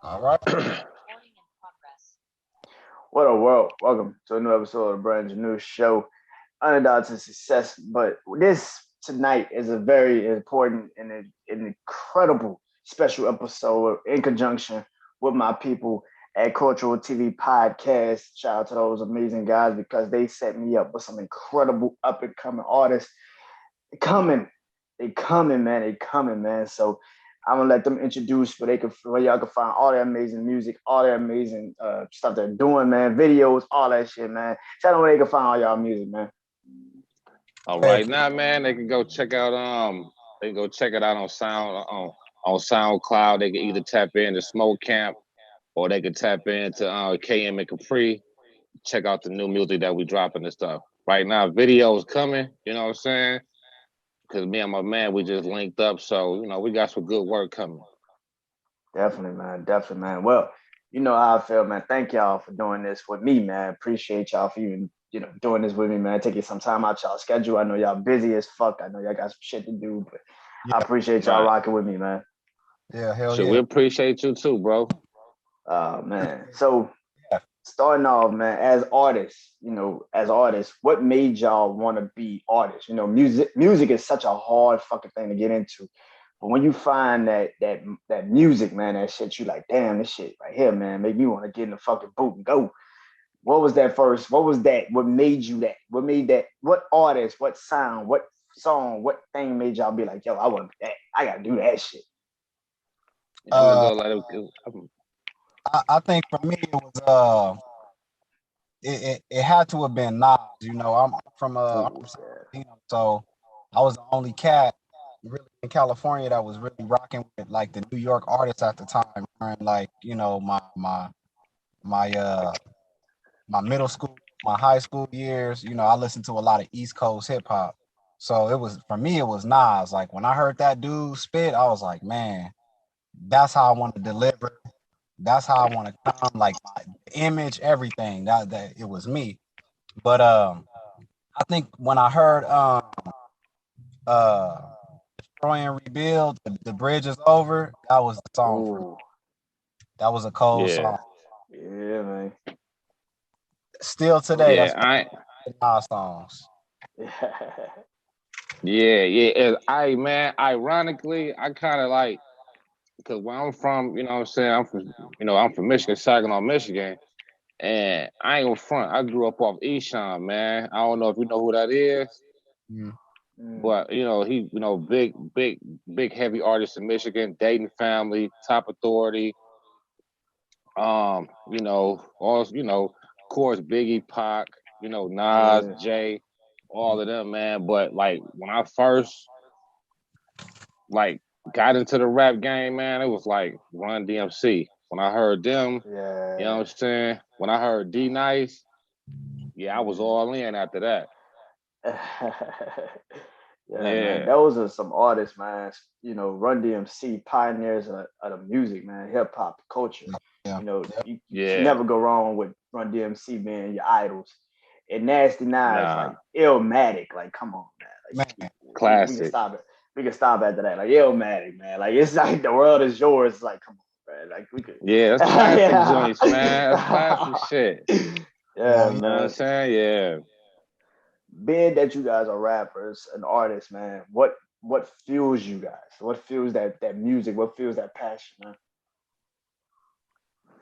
All right. What a world. Welcome to a new episode of Brand's new show, Underdog to Success. But this tonight is a very important and an incredible special episode in conjunction with my people at Cultural TV Podcast. Shout out to those amazing guys because they set me up with some incredible up and coming artists coming. They coming, man. They coming, man. So I'm gonna let them introduce where y'all can find all their amazing music, all their amazing stuff they're doing, man. Videos, all that shit, man. Tell them where they can find all y'all music, man. All Hey, right, now, man, they can go check it out on SoundCloud. They can either tap into Smoke Camp or they can tap into KM and Capri. Check out the new music that we dropping and stuff. Right now, videos coming. You know what I'm saying? Because me and my man, we just linked up, so we got some good work coming. Definitely, man. Definitely, man. Well, you know how I feel, man. Thank y'all for doing this with me, man. Appreciate y'all for even doing this with me, man. Taking some time out y'all schedule. I know y'all busy as fuck. I know y'all got some shit to do, but I yeah, appreciate y'all Right. rocking with me, man. yeah, hell So we yeah. appreciate you too, bro. Oh man. So Yeah. starting off, man, as artists, what made y'all want to be artists? Music is such a hard fucking thing to get into. But when you find that music, man, that shit, you like, damn, this shit right here, man, make me want to get in the fucking boot and go. What was that first? What was that? What made you that? What made that? What artist? What sound? What song? What thing made y'all be like, yo, I want that. I gotta do that shit. I'm gonna Uh, go let it. I think for me it was it had to have been Nas. I'm Ooh, from yeah. Sacramento, so I was the only cat really in California that was really rocking with like the New York artists at the time during like my my middle school, my high school years. I listened to a lot of East Coast hip hop. So it was for me, it was Nas. Like when I heard that dude spit, I was like, man, that's how I want to deliver. That's how I want to come. Like my image, everything. That it was me. But I think when I heard uh Destroy and Rebuild, the bridge is over. That was the song for me. Ooh, That was a cold Yeah, song. yeah, man. Still today, yeah, that's one of my Nas songs. yeah. I man, ironically, I kind of like because where I'm from, you know what I'm saying? I'm from Michigan, Saginaw, Michigan. And I ain't gonna front. I grew up off Eshon, man. I don't know if you know who that is, Mm. Mm, but he, big, heavy artist in Michigan, Dayton Family, Top Authority. Also, of course, Biggie, Pac, Nas, yeah. Jay, all of them, man. But like when I first like got into the rap game, man, it was like Run DMC. When I heard them, you know Yeah. what I'm saying? When I heard D Nice, yeah, I was Mm. all in after that. Yeah, man. Yeah, Those are some artists, man. Run DMC, pioneers of the music, man, hip hop culture. Yeah. Yep. You can yeah, never go wrong with Run DMC being your idols. And Nasty Nas, like nah, Illmatic, like come on, man. Man. Like we can classic. stop it. We can stop after that. Like Illmatic, man. Like it's like the world is yours. It's like come on, man. Like we could. Yeah, that's classic Yeah. joints, man. That's classic shit. Yeah, Hell yeah. You know what I'm man. saying? Yeah. Being that you guys are rappers and artists, man, what fuels you guys? What fuels that music? What fuels that passion, man?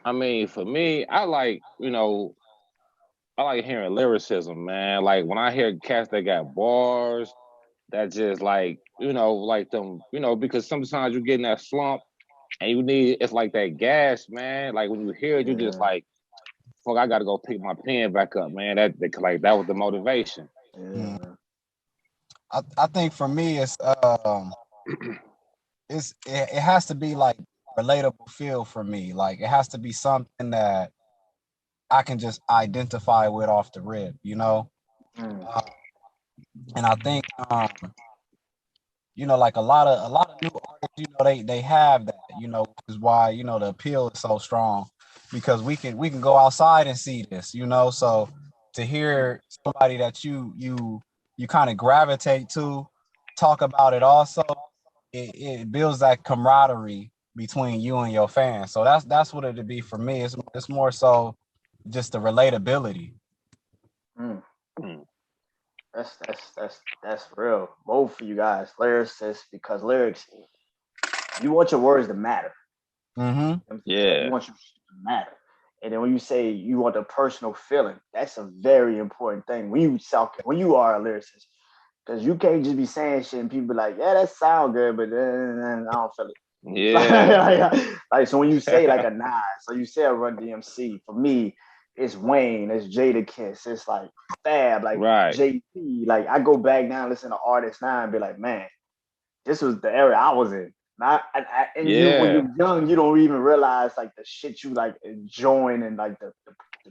I mean, for me, I like hearing lyricism, man. Like when I hear cats that got bars, that just like them, because sometimes you get in that slump and it's like that gas, man. Like when you hear it, you just Yeah, like, fuck, I gotta go pick my pen back up, man. Like that was the motivation. yeah, Mm. man. I think for me it has to be like relatable feel for me. Like it has to be something that I can just identify with off the rip. Mm, Uh, and I think like a lot of new artists, they have that, which is why, the appeal is so strong because we can go outside and see this, so to hear somebody that you kind of gravitate to talk about it also, it builds that camaraderie between you and your fans. So that's what it'd be for me. It's more so just the relatability. Mm. That's real. Both of you guys, lyricists, because lyrics, you want your words to matter. Mm-hmm. Yeah. You want your shit to matter. And then when you say you want a personal feeling, that's a very important thing when you are a lyricist. Because you can't just be saying shit and people be like, yeah, that sound good, but I don't feel it. Yeah. Like so when you say like a Nas, so you say a Run DMC, for me, it's Wayne, it's Jada Kiss, it's like Fab, like Right. JP. Like I go back now, listen to artists now and be like, man, this was the era I was in. And you when Yeah. you're young, you don't even realize like the shit you like enjoying and like the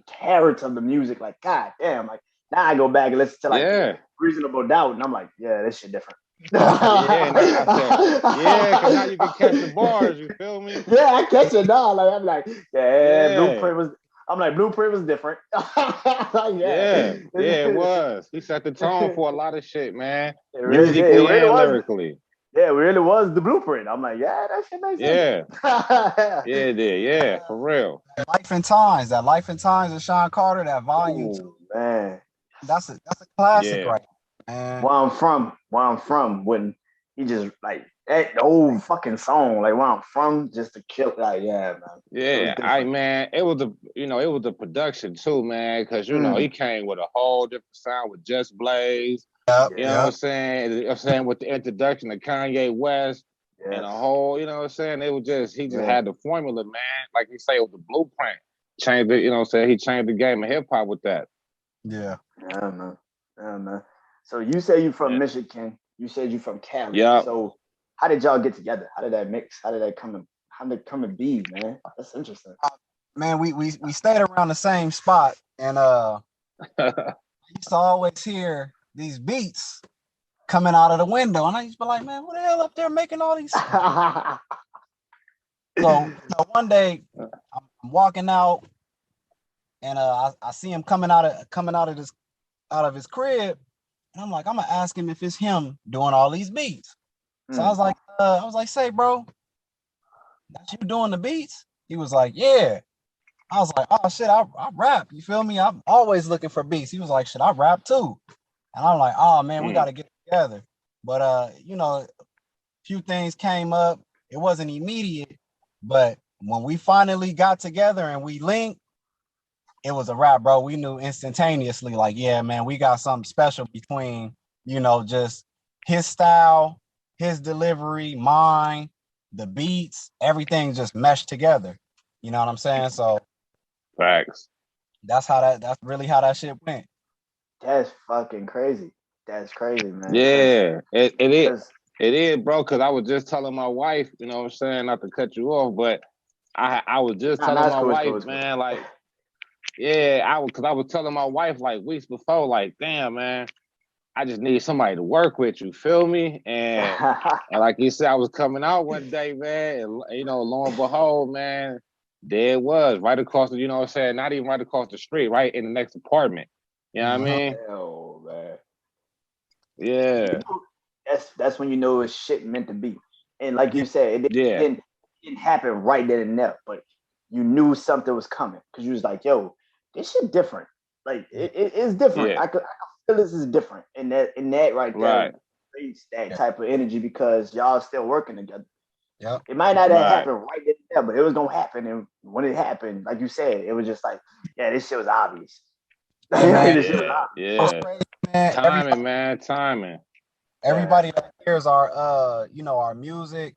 character of the music. Like, god damn, like now I go back and listen to like Yeah. Reasonable Doubt, and I'm like, yeah, this shit different. Yeah, and I said, yeah, because now you can catch the bars, you feel me? Yeah, I catch it now. Like I'm like, yeah, Yeah. Blueprint was. I'm like, Blueprint was different. Like, Yeah, it was. He set the tone for a lot of shit, man. It really did. It Musically really and was. lyrically. Yeah, it really was the Blueprint. I'm like, yeah, that shit makes sense. Yeah. Yeah, it did. Yeah, for real. Life and Times of Sean Carter, that volume 2. Man, That's a classic, Yeah. right? Man. where I'm from, when he just like that whole fucking song, like where I'm from, just to kill, like yeah, man. Yeah, it was the production too, man, because he came with a whole different sound with Just Blaze. Yep, You know what I'm saying? I'm saying with the introduction of Kanye West and a whole, you know what I'm saying? It was just he just had the formula, man. Like you say, with the blueprint. Changed it, you know what I'm saying? He changed the game of hip hop with that. Yeah. I don't know. So you say you from Michigan. You said you from Cali. Yeah. So how did y'all get together? How did that mix? How did it come to be, man? That's interesting. Man, we stayed around the same spot, and I used to always hear these beats coming out of the window, and I used to be like, man, who the hell up there making all these? So one day I'm walking out, and I see him coming out of his crib, and I'm like, I'm gonna ask him if it's him doing all these beats. So I was like, say, bro, that's you doing the beats? He was like, yeah. I was like, oh shit, I rap. You feel me? I'm always looking for beats. He was like, shit, I rap too. And I'm like, oh man, we gotta get together. But a few things came up. It wasn't immediate, but when we finally got together and we linked, it was a wrap, bro. We knew instantaneously, like, yeah, man, we got something special between, just his style, his delivery, mine, the beats, everything just meshed together. You know what I'm saying? So facts. that's really how that shit went. That's fucking crazy. That's crazy, man. Yeah, it is. It is, bro, because I was just telling my wife, you know what I'm saying, not to cut you off, but I was just telling my wife, man, like, yeah, because I was telling my wife like weeks before, like, damn, man, I just need somebody to work with, you feel me? And like you said, I was coming out one day, man, and lo and behold, man, there it was, right across the, you know what I'm saying, not even right across the street, right in the next apartment. You know what I mean? Oh man. Yeah. That's when you know it's shit meant to be. And like you said, it didn't happen right then and there, but you knew something was coming because you was like, yo, this shit different. Like it's different. Yeah. I could feel this is different. And that right there creates that type of energy because y'all still working together. Yeah. It might not have happened right then and there, but it was gonna happen. And when it happened, like you said, it was just like, yeah, this shit was obvious. Yeah. Man. Timing. Everybody that hears our our music,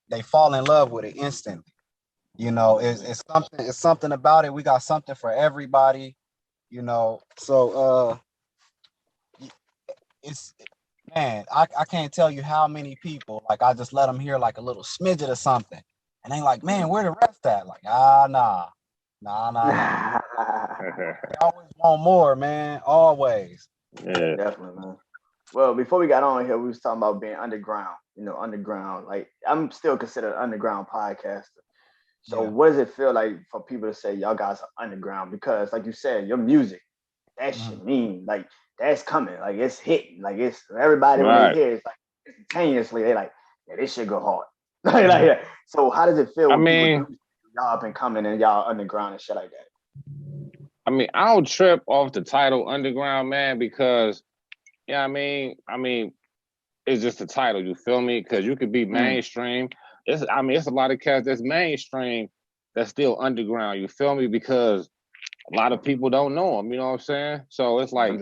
they fall in love with it instantly. It's something about it. We got something for everybody, so it's man, I can't tell you how many people, like, I just let them hear like a little smidget of something and they like, man, where the rest at? Like, nah. They always want more, man. Always. Yeah. Definitely, man. Well, before we got on here, we was talking about being underground. Underground. Like, I'm still considered an underground podcaster. So what does it feel like for people to say y'all guys are underground? Because like you said, your music, that shit mean, like, that's coming. Like, it's hitting. Like, it's everybody when they hear it, it's like instantaneously, they like, yeah, this shit go hard. So how does it feel I when people mean, do y'all up and coming and y'all underground and shit like that? I don't trip off the title underground, man, because yeah, I mean, it's just the title. You feel me? Because you could be mainstream. It's a lot of cats that's mainstream that's still underground. You feel me? Because a lot of people don't know them. You know what I'm saying? So it's like,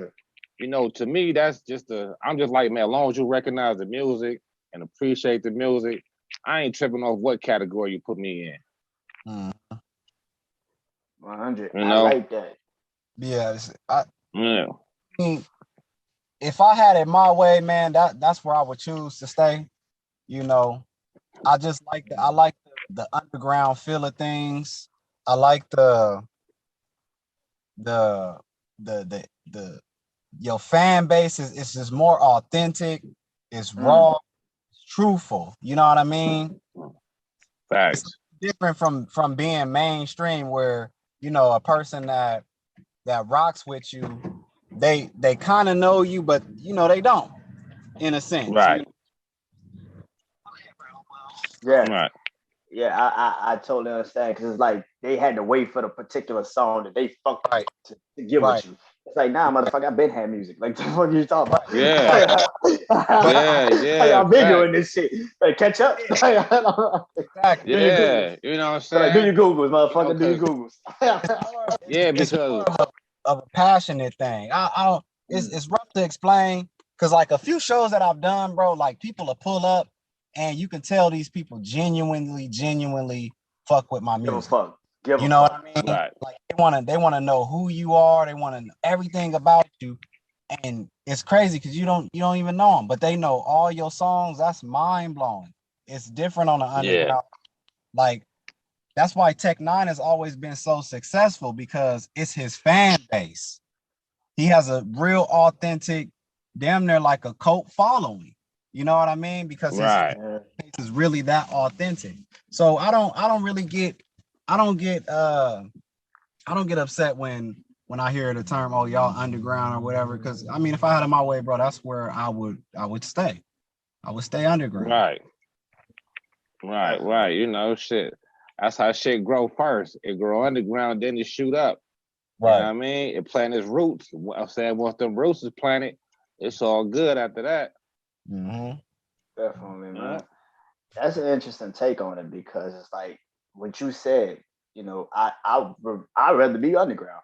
to me, that's just I'm just like, man, as long as you recognize the music and appreciate the music, I ain't tripping off what category you put me in. 100. You I know? like that. Yeah, Yeah. If I had it my way, man, that's where I would choose to stay. I just like the underground feel of things. I like the your fan base is just more authentic. It's raw, it's truthful. You know what I mean? Facts. It's different from being mainstream, where a person that rocks with you, they kind of know you, but they don't, in a sense. Right. Yeah. Right. Yeah, I totally understand, because it's like they had to wait for the particular song that they fucked Right. to give Right. with you. It's like, nah, motherfucker, I've been had music. Like, the fuck you talking about? Yeah. Yeah. I've been doing this shit. Better catch up. Exactly. Do your Yeah. Googles. You know what I'm So like, do your saying? Googles, motherfucker. Do your Googles. Yeah, It's because more of a passionate thing. I don't. It's rough to explain, because like a few shows that I've done, bro, like people will pull up and you can tell these people genuinely fuck with my Give a music. fuck. Give You a know fuck. what I mean? right. Like they wanna know who you are. They want to know everything about you, and it's crazy because you don't even know them, but they know all your songs. That's mind blowing. It's different on the Yeah. underground. Like that's why Tech Nine has always been so successful, because it's his fan base. He has a real authentic, damn near like a cult following. You know what I mean? Because his Right. base is really that authentic. So I don't really get I don't get upset when I hear the term, oh, y'all underground or whatever. Because I mean, if I had it my way, bro, that's where I would stay. I would stay underground. Right. Right. Shit. That's how shit grow first. It grow underground, then it shoot up. You know what I mean? It plant its roots. I'm saying once them roots is planted, it's all good after that. Mm-hmm. Definitely, man. That's an interesting take on it, because it's like what you said. I'd rather be underground.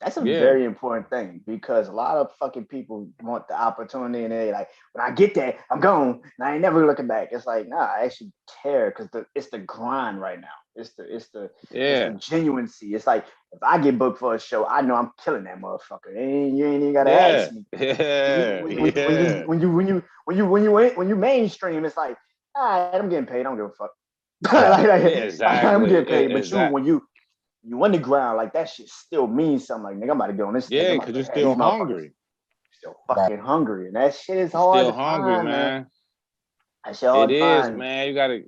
That's a very important thing, because a lot of fucking people want the opportunity and they like, when I get there, I'm gone and I ain't never looking back. It's like, nah, I actually care, because it's the grind right now. It's the genuineness. It's like, if I get booked for a show, I know I'm killing that motherfucker. You ain't even gotta ask me. When you mainstream, it's like, all right, I'm getting paid. I don't give a fuck. Exactly. I'm getting paid. But when you underground, like that shit still means something. Like, nigga, I'm about to get on this stage. Yeah, I'm about because to you're have these still motherfuckers hungry. still fucking hungry. And that shit is hard Still to hungry, find, man. man. That shit hard It to is, find. man.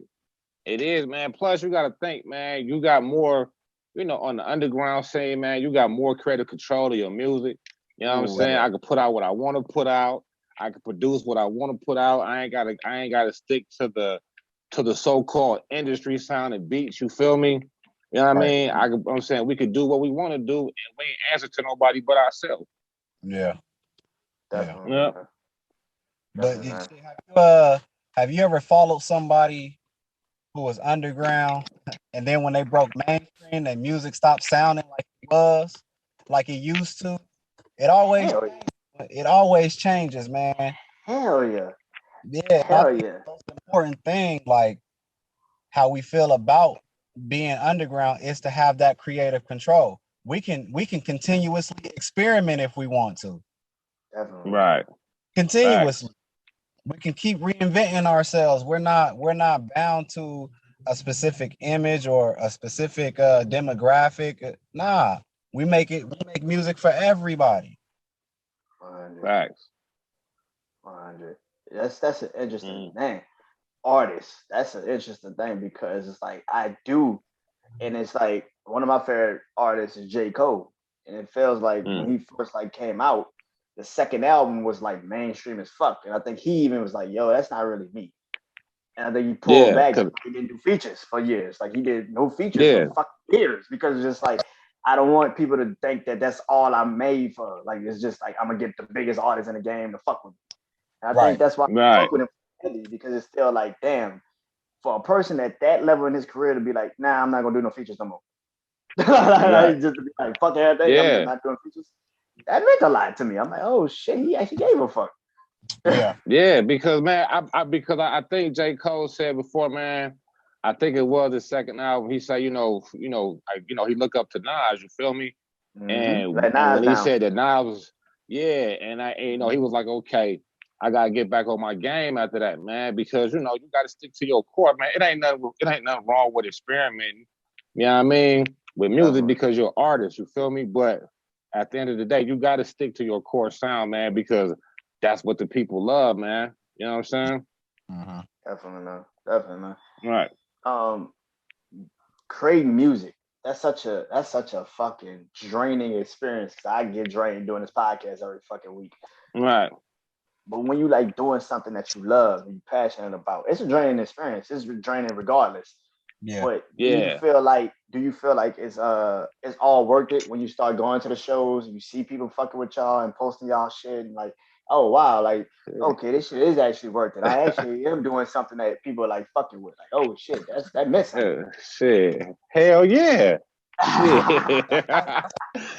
It is, man. Plus, you gotta think, man. You got more, on the underground scene, man. You got more creative control of your music. You know what I'm saying? I can put out what I want to put out. I can produce what I want to put out. I ain't gotta stick to the so-called industry sound and beats. You feel me? You know what I mean? I'm saying we could do what we want to do, and we ain't answer to nobody but ourselves. Yeah. Definitely. Yeah. But have you ever followed somebody who was underground, and then when they broke mainstream, their music stopped sounding like it used to? It always changes, man. Hell yeah. Yeah. Hell yeah. The most important thing, like how we feel about being underground, is to have that creative control. We can continuously experiment if we want to. Definitely. Right. Continuously. We can keep reinventing ourselves. We're not bound to a specific image or a specific demographic. Nah, we make music for everybody. 100. Facts. 100. That's an interesting thing. Artists. That's an interesting thing, because it's like I do, and it's like one of my favorite artists is J. Cole, and it feels like when he first came out, the second album was like mainstream as fuck, and I think he even was like, "Yo, that's not really me." And I think he pulled back. cause He didn't do features for years. Like he did no features yeah, for fucking years because it's just like I don't want people to think that that's all I'm made for. Like it's just like I'm gonna get the biggest artist in the game to fuck with me. And I think Right. that's why I right, fuck with him because it's still like, damn, for a person at that level in his career to be like, nah, I'm not gonna do no features no more. right, Just to be like, fuck everything, I'm yeah, not doing features. That meant a lot to me. I'm like, oh shit, he actually gave a fuck. Yeah. yeah. Because man, I think J. Cole said before, man. I think it was his second album. He said, he look up to Nas. You feel me? And Let and Nas when he down. said that Nas was, yeah, he was like, okay, I gotta get back on my game after that, man, because you gotta stick to your core, man. It ain't nothing wrong with experimenting. You know what I mean? With music Definitely. because you're an artist, you feel me? But at the end of the day, you gotta stick to your core sound, man, because that's what the people love, man. You know what I'm saying? Mm-hmm. Definitely, man. Definitely, man. Right. Um, creating music. That's such a fucking draining experience. Cause I get drained doing this podcast every fucking week. Right. But when you like doing something that you love and you're passionate about, it's a draining experience. It's draining regardless. Yeah. But Yeah. do you feel like it's all worth it when you start going to the shows and you see people fucking with y'all and posting y'all shit and like, oh wow, like okay, this shit is actually worth it. I actually am doing something that people are like fucking with. Like, oh shit, that meant something. Shit. Hell yeah. Shit.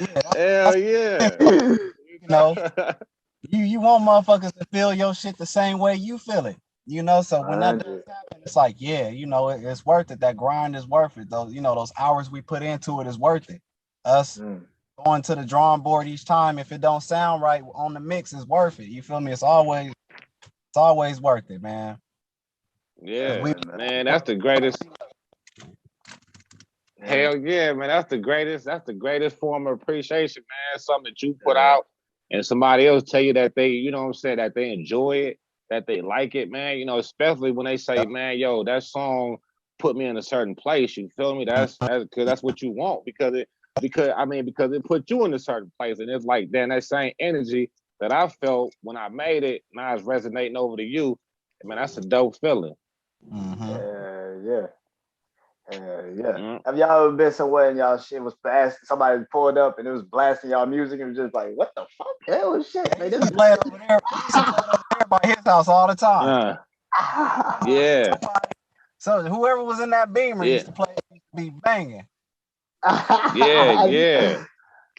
Yeah. Hell yeah. You know, you want motherfuckers to feel your shit the same way you feel it. So when that does 100. happen, it's like, yeah, it's worth it. That grind is worth it. Those hours we put into it is worth it. Us Mm. going to the drawing board each time, if it don't sound right on the mix, is worth it. You feel me? It's always worth it, man. Because Yeah, we Definitely, man. man, that's the greatest. Yeah, Hell yeah, man, that's the greatest. That's the greatest form of appreciation, man. Something that you put yeah, out and somebody else tell you that they, you know what I'm saying, that they enjoy it, that they like it, man. Especially when they say, man, yo, that song put me in a certain place. You feel me? That's because that's what you want because it put you in a certain place, and it's like then that same energy that I felt when I made it now it's resonating over to you. Man, that's a dope feeling. Mm-hmm. yeah. Yeah. Mm. Have y'all ever been somewhere and y'all shit was blasting? Somebody pulled up and it was blasting y'all music and it was just like, what the fuck? Hell was shit, They man. used to play it over there. They used to play it over there by his house all the time. Uh, yeah, So whoever was in that Beamer yeah, used to play, used to be banging. yeah, yeah.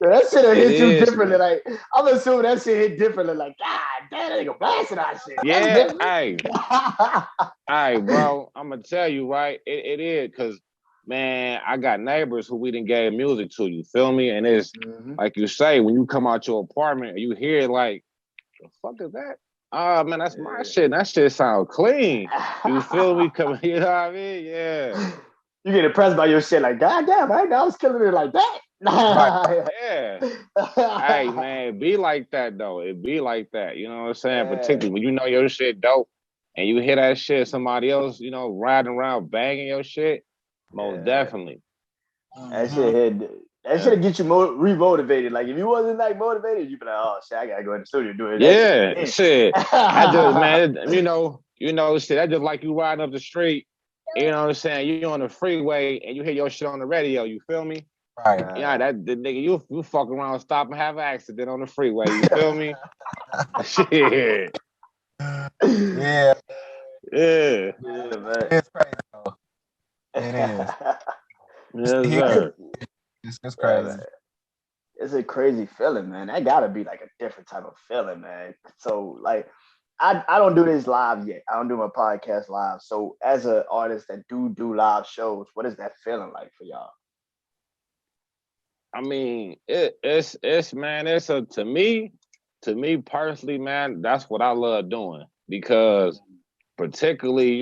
That shit have It hit you is, differently. man. Like, I'm assuming that shit hit differently. Like, God damn, that nigga blasting our shit. That's Yeah, different. bro. I'm gonna tell you, right? It is because, man, I got neighbors who we didn't gave music to. You feel me? And it's Mhm. like you say when you come out your apartment and you hear it, like, the fuck is that? Oh man, that's my Yeah. shit. That shit sound clean. You feel me? Coming, you know what I mean? Yeah, You get impressed by your shit. Like, God damn, I was killing it like Right. that. yeah. Hey man, it be like that though. It be like that. You know what I'm saying? Yeah. Particularly when you know your shit dope and you hear that shit, somebody else, riding around banging your shit. Most Yeah. definitely. That Mm-hmm. shit had that Yeah. should get you remotivated. Like if you wasn't like motivated, you'd be like, oh shit, I gotta go in the studio and do it. That shit Yeah, again. shit. I just man, shit. I just like you riding up the street. You know what I'm saying? You on the freeway and you hear your shit on the radio. You feel me? Right. Yeah, that the nigga, you fuck around, stop and have an accident on the freeway. You feel me? Shit. Yeah, Yeah. Yeah, man. it's crazy though. It is. Just to Yes, hear sir. it's Yeah, man. crazy. It's a crazy feeling, man. That gotta be like a different type of feeling, man. So like I don't do this live yet. I don't do my podcast live. So as an artist that do live shows, what is that feeling like for y'all? I mean, it's man, to me personally, man, that's what I love doing because particularly,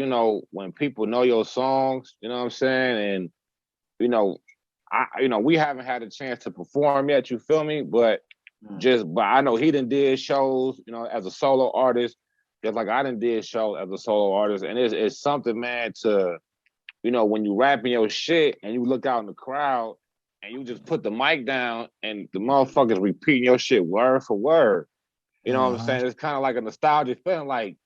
when people know your songs, you know what I'm saying? And, you know, we haven't had a chance to perform yet, you feel me? But Mm. but I know he done did shows, as a solo artist, just like I done did shows as a solo artist. And it's something, man, to, when you rapping your shit and you look out in the crowd and you just put the mic down and the motherfuckers repeating your shit word for word. You know what I'm Mm-hmm. saying? It's kind of like a nostalgic feeling, like,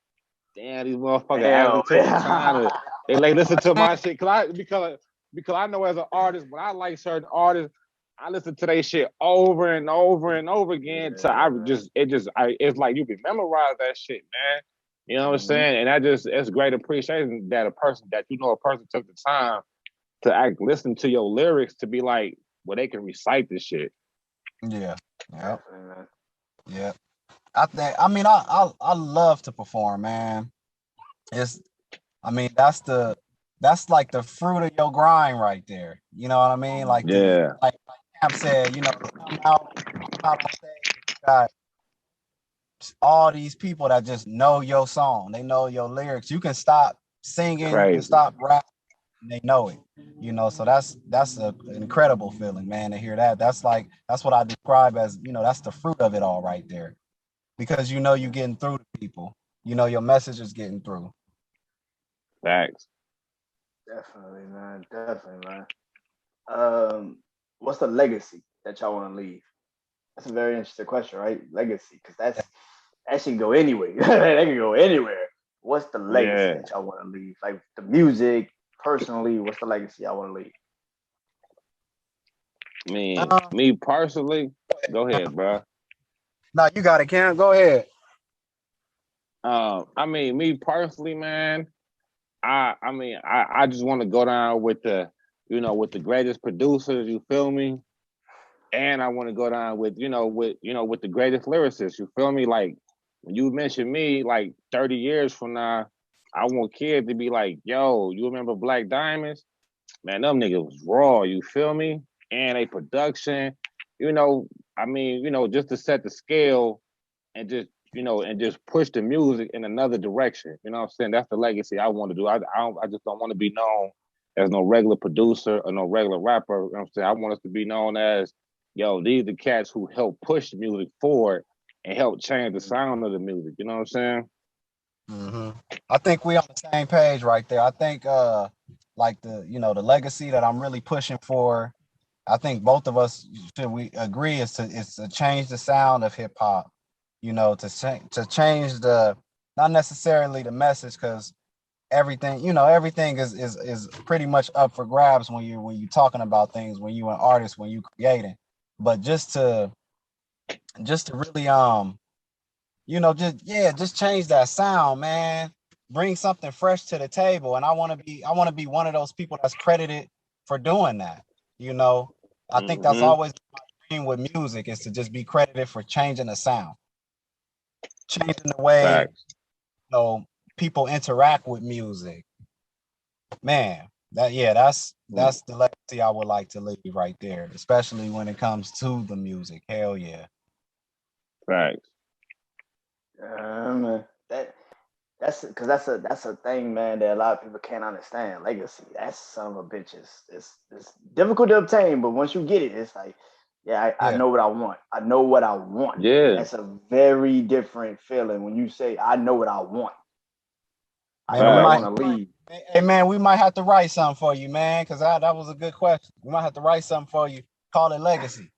damn, these motherfuckers Damn, actually took the time to they like listen to my shit because I know as an artist when I like certain artists, I listen to their shit over and over and over again. So it's like you can memorize that shit, man. You know what I'm saying? And it's great appreciation that a person took the time to listen to your lyrics to be like, well, they can recite this shit. Yeah. Yeah. Yeah. I mean, I love to perform, man. That's like the fruit of your grind right there. You know what I mean? Like like Camp said, you know, come out on stage, you got all these people that just know your song, they know your lyrics. You can stop singing, you can stop rapping, and they know it. You know, so that's an incredible feeling, man, to hear that. That's what I describe as, you know, that's the fruit of it all right there. Because you know you're getting through to people. You know your message is getting through. Facts. Definitely, man. Definitely, man. What's the legacy that y'all want to leave? That's a very interesting question, right? Legacy, because that should go anywhere. That can go anywhere. What's the legacy that y'all want to leave? Like the music, personally, what's the legacy I want to leave? Me personally, go ahead, bro. No, you got it, Cam. Go ahead. I mean, me personally, man, I just want to go down with the greatest producers, you feel me? And I want to go down with the greatest lyricists, you feel me? Like when you mention me, like 30 years from now, I want kids to be like, yo, you remember Black Diamonds? Man, them niggas was raw, you feel me? And a production, just to set the scale and just push the music in another direction. You know what I'm saying? That's the legacy I want to do. I just don't want to be known as no regular producer or no regular rapper. You know what I'm saying? I want us to be known as, yo, these are the cats who help push the music forward and help change the sound of the music. You know what I'm saying? Mm-hmm. I think we on the same page right there. I think like the legacy that I'm really pushing for, I think both of us we agree is to change the sound of hip hop, you know, to change the, not necessarily the message, because everything is pretty much up for grabs when you talking about things, when you an artist, when you creating, but just to really just change that sound, man. Bring something fresh to the table. And I want to be one of those people that's credited for doing that. You know, I think that's always my dream with music, is to just be credited for changing the sound, changing the way people interact with music. Man, that's the legacy I would like to leave right there, especially when it comes to the music. Hell yeah. Right. That's because that's a thing, man, that a lot of people can't understand. Legacy, that's son of a bitch. It's difficult to obtain, but once you get it, it's like, I know what I want. I know what I want. Yeah, that's a very different feeling when you say, I know what I want. I Man, know what I want to leave. Hey man, we might have to write something for you, man, because that was a good question. We might have to write something for you. Call it legacy.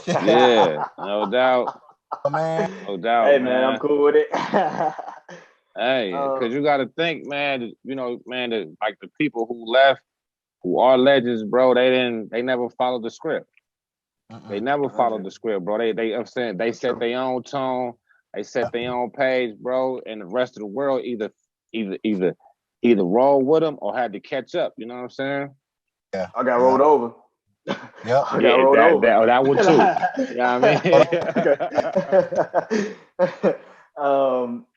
Yeah, no doubt. Oh, man. No doubt. Hey man, I'm cool with it. Hey, because you got to think, man. That, like the people who left, who are legends, bro. They never followed the script. They never followed the script, bro. I'm saying they set their own tone. They set their own page, bro. And the rest of the world either roll with them or had to catch up. You know what I'm saying? Yeah, I got rolled over. Yep. I got rolled over. That one too. You know what I mean?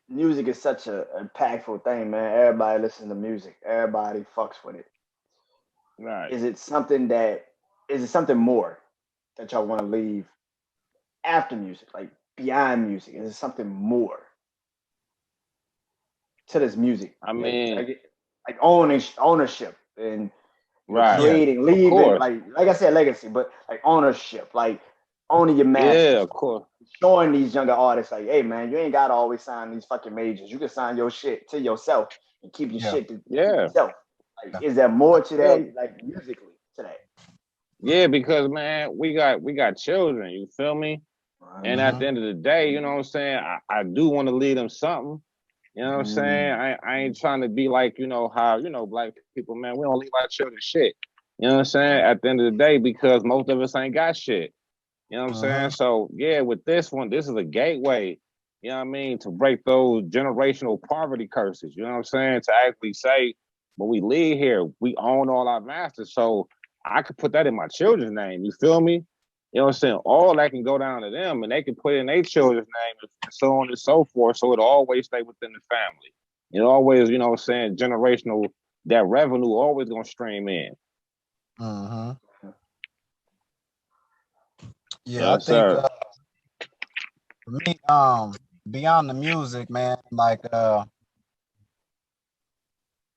Music is such a impactful thing, man. Everybody listens to music. Everybody fucks with it. Right. Is it something more that y'all want to leave after music, like beyond music? Is it something more to this music? I mean, like ownership and creating, leaving, like I said, legacy, but like ownership, like owning your masters. Yeah, of course. Showing these younger artists, like, hey man, you ain't gotta always sign these fucking majors. You can sign your shit to yourself and keep your shit to yourself. Like, is there more to that, like musically to that? Yeah, because man, we got children. You feel me? And at the end of the day, you know what I'm saying, I do want to lead them something. You know what I'm saying? I ain't trying to be like, you know, how, you know, black people, man, we don't leave our children shit. You know what I'm saying? At the end of the day, because most of us ain't got shit. You know what I'm saying? So, yeah, with this one, this is a gateway, you know what I mean, to break those generational poverty curses. You know what I'm saying? To actually say, when we leave here, we own all our masters. So I could put that in my children's name. You feel me? You know what I'm saying? All that can go down to them, and they can put it in their children's name and so on and so forth. So it'll always stay within the family. It always, you know what I'm saying, generational, that revenue always going to stream in. Yeah, I think for me, beyond the music, man, like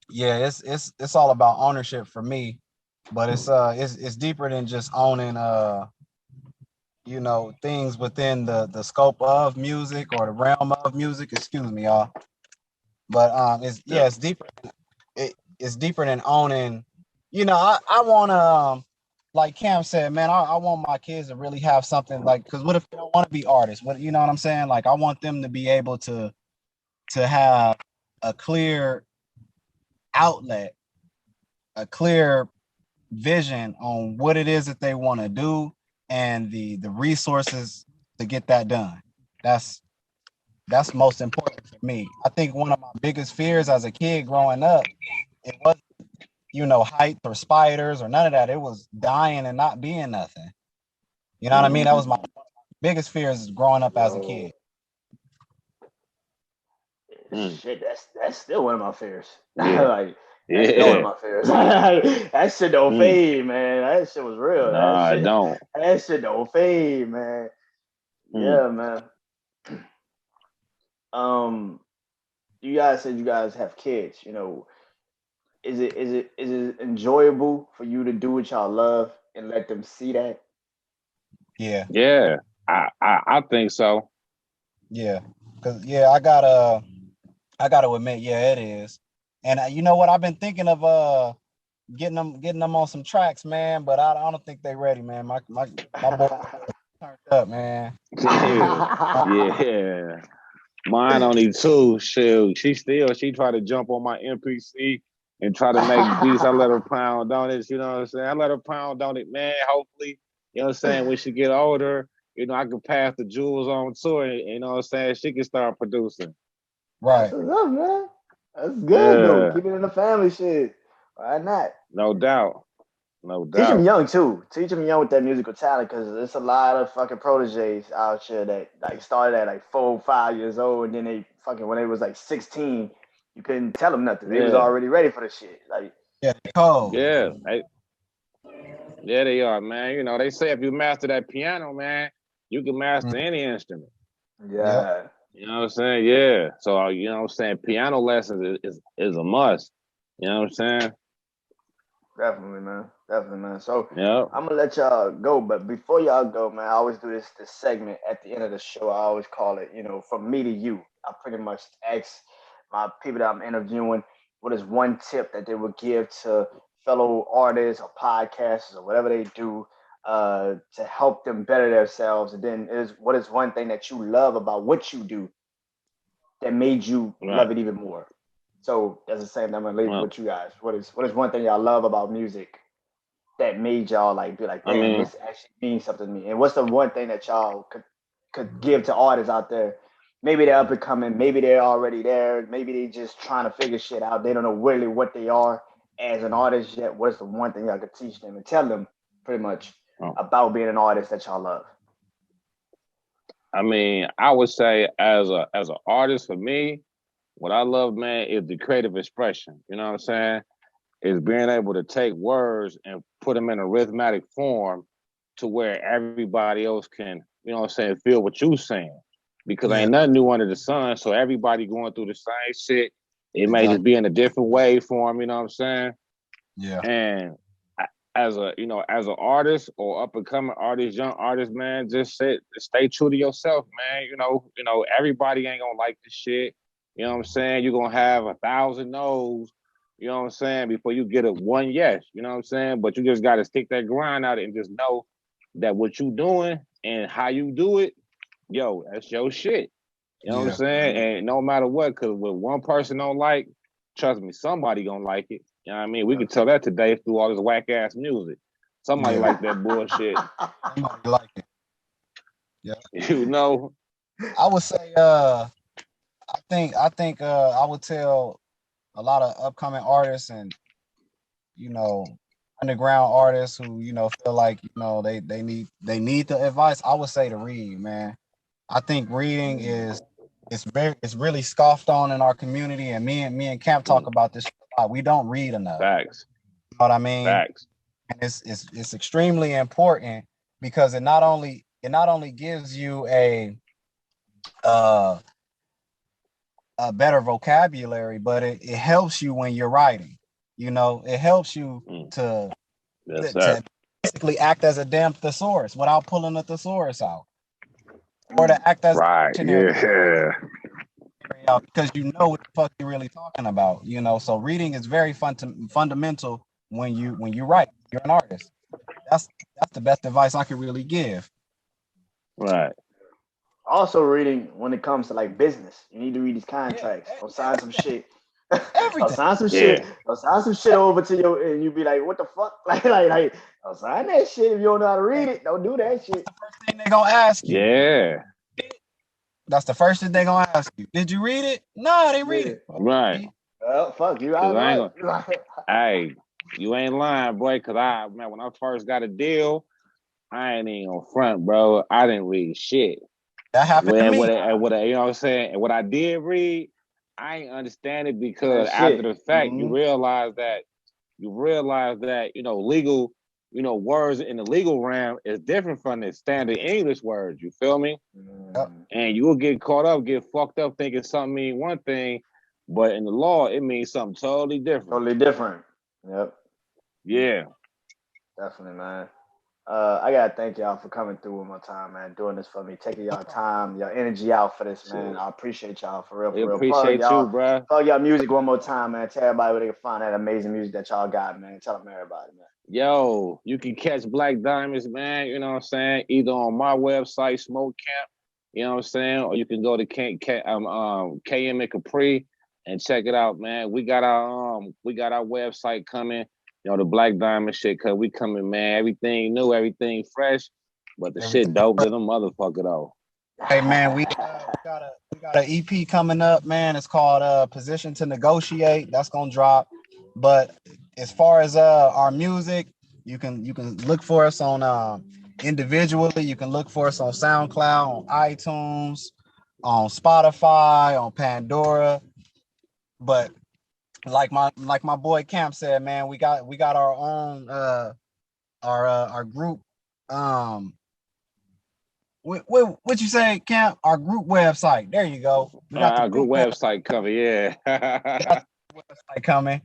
yeah, it's all about ownership for me, but it's deeper than just owning you know, things within the scope of music or the realm of music. Excuse me, y'all. But it's deeper. It's deeper than owning. You know, I want to like Cam said, man, I want my kids to really have something like, because what if they don't want to be artists? What, you know what I'm saying? Like, I want them to be able to have a clear outlet, a clear vision on what it is that they want to do and the resources to get that done. That's most important for me. I think one of my biggest fears as a kid growing up, it wasn't, you know, heights or spiders or none of that. It was dying and not being nothing. You know what I mean? That was my biggest fears growing up as a kid. Shit, that's still one of my fears. Yeah. Like, that's still one of my fears. That shit don't fade, man. That shit was real. Nah, that shit, don't. That shit don't fade, man. Yeah, man. You guys said you guys have kids. You know, is it enjoyable for you to do what y'all love and let them see that? Yeah. Yeah, I think so. Yeah, because I gotta admit, yeah, it is. And you know what? I've been thinking of getting them on some tracks, man. But I don't think they ready, man. My boy turned up, man. Yeah. Mine only 2. Shoot, she tried to jump on my MPC and try to make beats. I let her pound on it. You know what I'm saying? I let her pound on it, man. Hopefully, you know what I'm saying, when she get older, you know, I can pass the jewels on to her. You know what I'm saying? She can start producing. Right. That's what's up, man. That's good though. Keep it in the family shit. Why not? No doubt. Teach them young too. Teach them young with that musical talent, because there's a lot of fucking proteges out here that like started at like 4, 5 years old, and then they fucking when they was like 16, you couldn't tell them nothing. They was already ready for the shit. Like, yeah, they are, man. You know, they say if you master that piano, man, you can master any instrument. Yeah. You know what I'm saying? Yeah. So, you know what I'm saying? Piano lessons is a must. You know what I'm saying? Definitely, man. Definitely, man. So yeah, I'm gonna let y'all go, but before y'all go, man, I always do this segment at the end of the show. I always call it, you know, from me to you. I pretty much ask my people that I'm interviewing what is one tip that they would give to fellow artists or podcasters or whatever they do to help them better themselves. And then what is one thing that you love about what you do that made you love it even more? So that's the same. I'm gonna leave it with you guys. What is one thing y'all love about music that made y'all like be like, damn, this actually means something to me? And what's the one thing that y'all could give to artists out there? Maybe they're up and coming, maybe they're already there, maybe they just trying to figure shit out. They don't know really what they are as an artist yet. What's the one thing y'all could teach them and tell them pretty much about being an artist that y'all love? I mean, I would say as an artist, for me, what I love, man, is the creative expression. You know what I'm saying? Is being able to take words and put them in a rhythmic form to where everybody else can, you know what I'm saying, feel what you're saying. Because ain't nothing new under the sun, so everybody going through the same shit. It may just be in a different way for them, you know what I'm saying? Yeah. And as an artist or up and coming artist, young artist, man, just stay true to yourself, man. You know, everybody ain't gonna like this shit. You know what I'm saying? You're gonna have 1,000 no's, you know what I'm saying, before you get a one yes, you know what I'm saying? But you just gotta stick that grind out and just know that what you doing and how you do it yo, that's your shit. You know what I'm Yeah. saying? And no matter what, because what one person don't like, trust me, somebody gonna like it. You know what I mean? We can tell that today through all this whack ass music. Somebody Yeah. like that bullshit. Somebody like it. Yeah. You know? I would say I think I would tell a lot of upcoming artists and you know underground artists who feel like they need the advice. I would say to read, man. I think reading is it's really scoffed on in our community, and me and Camp talk about this a lot. We don't read enough. Facts. You know what I mean? Facts. And it's extremely important because it not only gives you uh a better vocabulary, but it helps you when you're writing. It helps you to Yes, sir. basically act as a damn thesaurus without pulling the thesaurus out, or to act as a Right. dictionary Yeah. out because you know what the fuck you're really talking about. So reading is very fundamental when you write. You're an artist. That's the best advice I could really give. Right. Also, reading when it comes to like business, you need to read these contracts. Don't sign some shit. I'll sign some shit. I'll sign some shit over to you, and you be like, "What the fuck?" Like, I'll sign that shit if you don't know how to read it. Don't do that shit. That's the first thing they gonna ask you. Yeah. That's the first thing they gonna ask you. Did you read it? No, they read it. Right. Well, fuck you. I was right. Hey, you ain't lying, boy. Cause when I first got a deal, I ain't even on front, bro. I didn't read shit. That happened to me. You know what I'm saying? And what I did read, I ain't understand it because after the fact, you realize that legal, words in the legal realm is different from the standard English words. You feel me? Yep. And you will get caught up, get fucked up thinking something mean one thing, but in the law it means something totally different. Totally different. Yep. Yeah. Definitely, man. I gotta thank y'all for coming through one more time, man. Doing this for me, taking y'all time, your energy out for this, man. I appreciate y'all for real. We appreciate y'all, you, bro. Plug y'all music one more time, man. Tell everybody where they can find that amazing music that y'all got, man. Tell them everybody, man. Yo, you can catch Black Diamonds, man. You know what I'm saying? Either on my website, Smoke Camp. You know what I'm saying? Or you can go to KM and Capri and check it out, man. We got our website coming. The Black Diamond shit, cause we coming, man. Everything new, everything fresh, but the shit dope than a motherfucker though. Hey man, we got an EP coming up, man. It's called Position to Negotiate. That's gonna drop. But as far as our music, you can look for us on individually. You can look for us on SoundCloud, on iTunes, on Spotify, on Pandora. But like my boy Camp said, man, we got our own our group. What you say, Camp? Our group website. There you go. We got our group website coming. Yeah, website coming.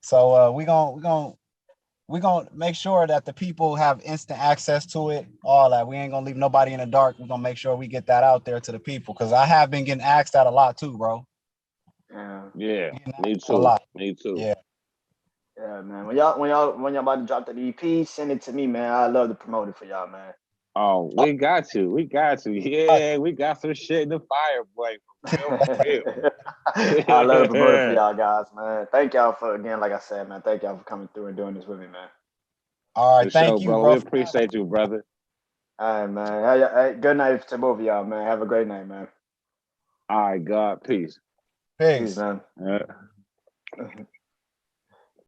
So we gonna make sure that the people have instant access to it. All that. We ain't gonna leave nobody in the dark. We're gonna make sure we get that out there to the people because I have been getting asked that a lot too, bro. Yeah, me too. A lot. Me too. Yeah, man. When y'all about to drop the EP, send it to me, man. I love to promote it for y'all, man. Oh, we got to. Yeah, we got some shit in the fire, boy. I love to promote it for y'all guys, man. Thank y'all for, again, like I said, man. Thank y'all for coming through and doing this with me, man. All right, thank you, bro. We appreciate you, brother. All right, man. Hey, good night to both of y'all, man. Have a great night, man. All right, God, peace. Peace, man. Yeah.